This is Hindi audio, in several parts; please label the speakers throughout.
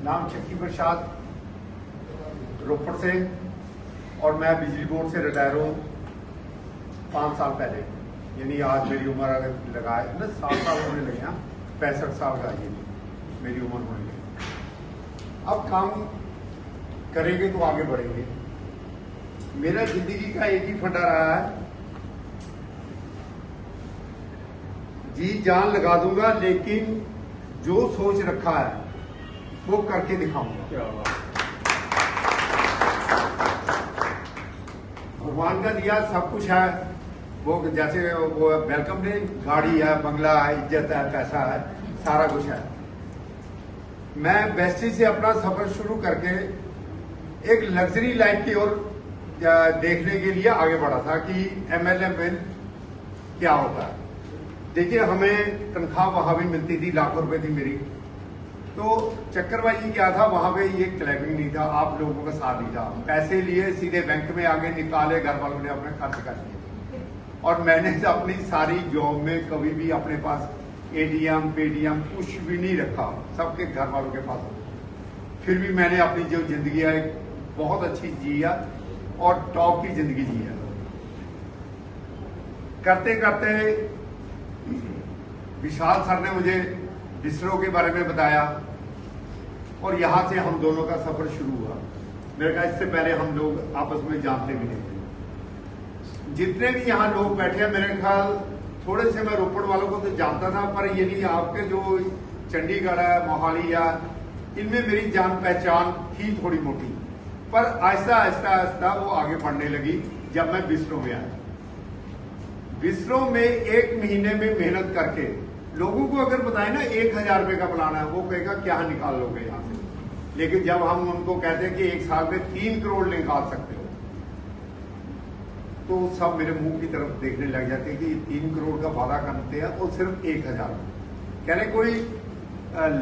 Speaker 1: नाम शक्ति प्रसाद, रोपड़ से, और मैं बिजली बोर्ड से रिटायर हूँ 5 साल पहले। यानी आज मेरी उम्र अगर लगाए ना 7 साल होने लगे हैं, 65 साल का ये मेरी उम्र होने लगी। अब काम करेंगे तो आगे बढ़ेंगे। मेरा जिंदगी का एक ही फंडा रहा है, जी जान लगा दूंगा, लेकिन जो सोच रखा है वो करके दिखाऊंगा। भगवान का दिया सब कुछ है, वो जैसे वो वेलकम डे, गाड़ी है, बंगला है, इज्जत है, पैसा है, सारा कुछ है। मैं वेस्टी से अपना सफर शुरू करके एक लग्जरी लाइफ की ओर देखने के लिए आगे बढ़ा था कि एमएलए में क्या होता है। देखिए, हमें तनख्वाह वहां भी मिलती थी, लाखों रुपए थी मेरी। तो चक्करबाजी क्या था, वहां पे ये क्लैबिंग नहीं था, आप लोगों का साथ नहीं था। पैसे लिए सीधे बैंक में आगे निकाले, घर वालों ने अपने खर्च कर लिए। और मैंने अपनी सारी जॉब में कभी भी अपने पास एटीएम पेटीएम कुछ भी नहीं रखा, सबके घर वालों के पास। फिर भी मैंने अपनी जो जिंदगी है बहुत अच्छी जी है और टॉप की जिंदगी जी है। करते करते विशाल सर ने मुझे बिस्ट्रो के बारे में बताया और यहां से हम दोनों का सफर शुरू हुआ। मेरे ख्याल इससे पहले हम लोग आपस में जानते भी नहीं थे। जितने भी यहाँ लोग बैठे हैं, मेरे ख्याल थोड़े से मैं रोपड़ वालों को तो जानता था, पर ये नहीं आपके जो चंडीगढ़ है, मोहाली है, इनमें मेरी जान पहचान थी थोड़ी मोटी। पर आहिस्ता आहिस्ता आहिस्ता वो आगे बढ़ने लगी। जब मैं बिस्ट्रो में आया, बिस्ट्रो में 1 महीने में मेहनत करके लोगों को अगर बताए ना 1000 रुपए का प्लान है, वो कहेगा क्या निकाल लोगे यहाँ से। लेकिन जब हम उनको कहते हैं कि 1 साल में 3 करोड़ निकाल सकते हो, तो सब मेरे मुंह की तरफ देखने लग जाते हैं कि 3 करोड़ का वादा करते हैं और सिर्फ 1000। कह रहे कोई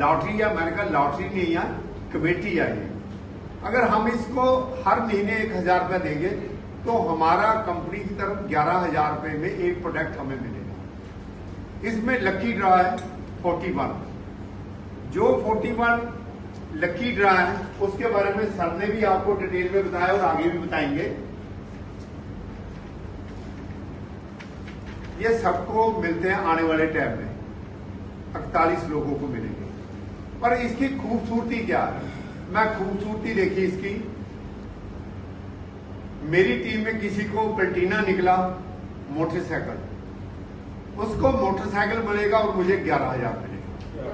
Speaker 1: लॉटरी है। मैंने कहा लॉटरी नहीं है, कमेटी है ये। अगर हम इसको हर महीने 1000 रुपया देंगे तो हमारा कंपनी की तरफ 11000 रुपए में एक प्रोडक्ट हमें मिलेगा। इसमें लकी ड्रा है 41। जो 41 लकी ड्रा है उसके बारे में सर ने भी आपको डिटेल में बताया और आगे भी बताएंगे। ये सबको मिलते हैं आने वाले टाइम में, 48 लोगों को मिलेंगे। पर इसकी खूबसूरती क्या है, मैं खूबसूरती देखी इसकी। मेरी टीम में किसी को प्लेटिना निकला मोटरसाइकिल, उसको मोटरसाइकिल मिलेगा और मुझे 11000 मिलेगा।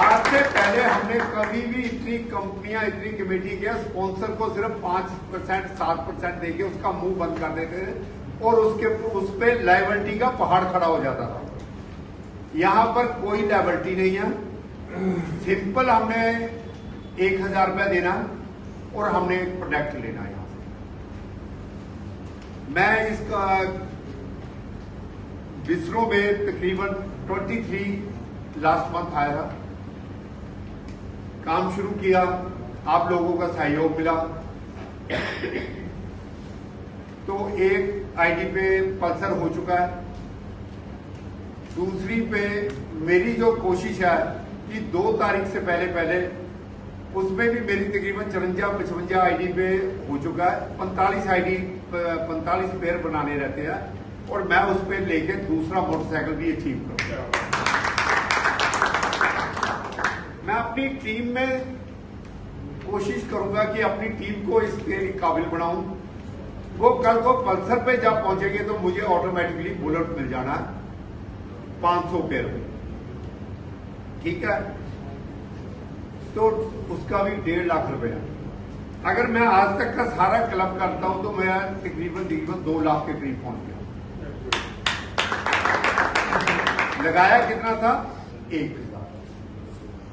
Speaker 1: आज से पहले हमने कभी भी इतनी कंपनियां, इतनी कमेटी किया, स्पॉन्सर को सिर्फ 5% 7% देके उसका मुंह बंद कर देते थे और उस पे लायबिलिटी का पहाड़ खड़ा हो जाता था। यहां पर कोई लायबिलिटी नहीं है। सिंपल हमने 1000 रुपया देना और हमने एक प्रोडक्ट लेना है। यहां से मैं इसका बिस्ट्रो में तकरीबन 23 लास्ट मंथ आया था, काम शुरू किया, आप लोगों का सहयोग मिला। तो एक आईडी पे पल्सर हो चुका है, दूसरी पे मेरी जो कोशिश है कि 2 तारीख से पहले उसमें भी मेरी तकरीबन 54-55 आईडी पे हो चुका है। 45 पेयर बनाने रहते हैं और मैं उस पे लेके दूसरा मोटरसाइकिल भी अचीव करूंगा। मैं अपनी टीम में कोशिश करूंगा कि अपनी टीम को इसके काबिल बनाऊं। वो कल को पल्सर पे जब पहुंचेंगे तो मुझे ऑटोमेटिकली बुलेट मिल जाना 500 पेयर में, ठीक है। तो उसका भी 1.5 लाख रुपया। अगर मैं आज तक का सारा क्लब करता हूं तो मैं तकरीबन 2 लाख के करीब पहुंच गया। लगाया कितना था? 1000।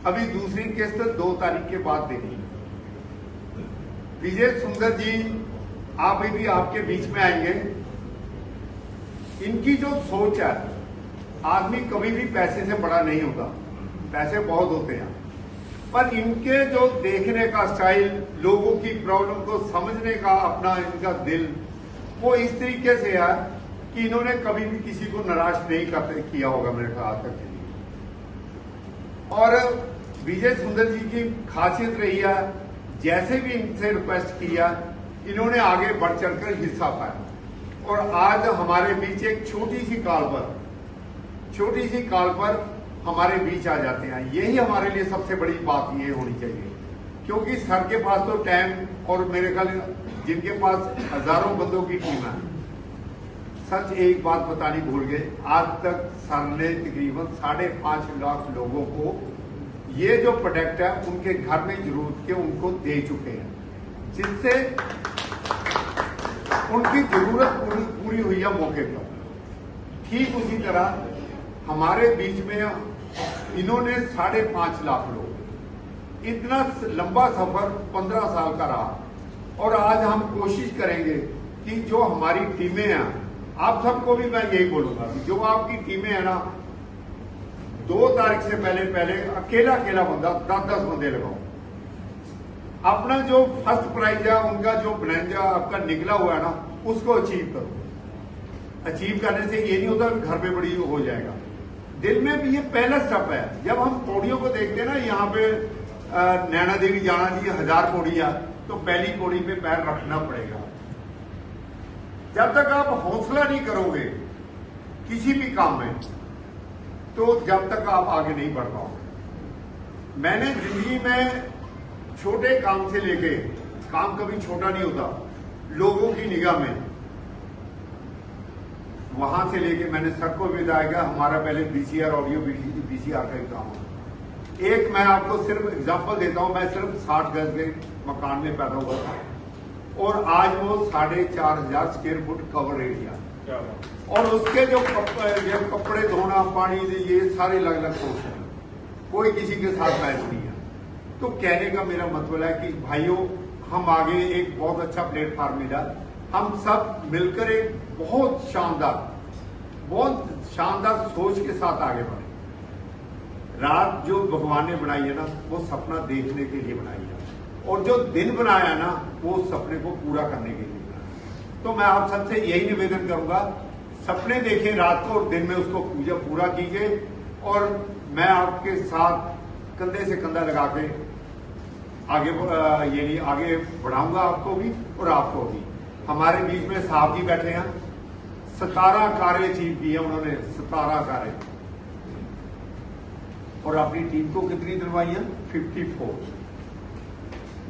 Speaker 1: अभी दूसरी किस्त 2 तारीख के बाद देनी है। विजय सुंदर जी आप भी आपके बीच में आएंगे। इनकी जो सोच है, आदमी कभी भी पैसे से बड़ा नहीं होता, पैसे बहुत होते हैं, पर इनके जो देखने का स्टाइल, लोगों की प्रॉब्लम को समझने का अपना इनका दिल, वो इस तरीके से है कि इन्होंने कभी भी किसी को निराश नहीं किया होगा मेरे ख्याल आज तक के लिए। और विजय सुंदर जी की खासियत रही है, जैसे भी इनसे रिक्वेस्ट किया इन्होंने आगे बढ़ चढ़कर हिस्सा पाया और आज हमारे बीच एक छोटी सी कॉल पर हमारे बीच आ जाते हैं। यही हमारे लिए सबसे बड़ी बात ये होनी चाहिए, क्योंकि सर के पास तो टाइम और मेरे ख्याल जिनके पास हजारों बंदों की टीम है। सच एक बात बतानी भूल गए, आज तक सर ने तकरीबन 5.5 लाख लोगों को ये जो प्रोडक्ट है उनके घर में जरूरत के उनको दे चुके हैं, जिससे उनकी जरूरत पूरी हुई है मौके पर। ठीक उसी तरह हमारे बीच में इन्होंने 5.5 लाख लोग, इतना लंबा सफर 15 साल का रहा और आज हम कोशिश करेंगे कि जो हमारी टीमें हैं, आप सबको भी मैं यही बोलूंगा कि जो आपकी टीमें हैं ना, 2 तारीख से पहले अकेला बंदा 10-10 बंदे लगाओ। अपना जो फर्स्ट प्राइज है उनका जो ब्रैंजा आपका निकला हुआ है ना, उसको अचीव करो। अचीव करने से ये नहीं होता कि घर पे बड़ी हो जाएगा, दिल में भी ये पहला स्टेप है। जब हम पौड़ियों को देखते हैं ना, यहाँ पे नैना देवी जाना चाहिए 1000 पौड़ियां, तो पहली पौड़ी पे पैर रखना पड़ेगा। जब तक आप हौसला नहीं करोगे किसी भी काम में, तो जब तक आप आगे नहीं बढ़ पाओगे। मैंने जिंदगी में छोटे काम से लेके, काम कभी छोटा नहीं होता लोगों की निगाह में, वहां से लेके मैंने सबको बताया गया। हमारा पहले बीसीआर ऑडियो बीसीआर का काम है। एक मैं आपको सिर्फ एग्जांपल देता हूं, मैं सिर्फ 60 गज के मकान में पैदा हुआ था और आज वो 4,500 स्क्वायर फुट कवर एरिया, और उसके जो कपड़े धोना, पानी, ये सारे अलग अलग सोर्स हैं, कोई किसी के साथ मैच नहीं है। तो कहने का मेरा मतलब है कि भाइयों, हम आगे एक बहुत अच्छा प्लेटफॉर्म मिला, हम सब मिलकर एक बहुत शानदार सोच के साथ आगे बढ़े। रात जो भगवान ने बनाई है ना, वो सपना देखने के लिए बनाई है, और जो दिन बनाया ना, वो सपने को पूरा करने के लिए बनाया। तो मैं आप सबसे यही निवेदन करूंगा, सपने देखें रात को और दिन में उसको पूरा कीजिए, और मैं आपके साथ कंधे से कंधा लगा के आगे बढ़ाऊंगा, आपको भी और आपको भी। हमारे बीच में साहब जी बैठे हैं, 17 कार्य अचीव किए उन्होंने, 17 कार्य, और अपनी टीम को कितनी दिलवाई है? 54।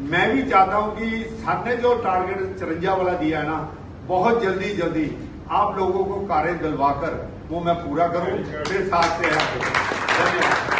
Speaker 1: मैं भी चाहता हूं कि सर ने जो टारगेट 54 वाला दिया है ना, बहुत जल्दी आप लोगों को कार्य दिलवाकर वो मैं पूरा करूं, फिर साथ से धन्यवाद।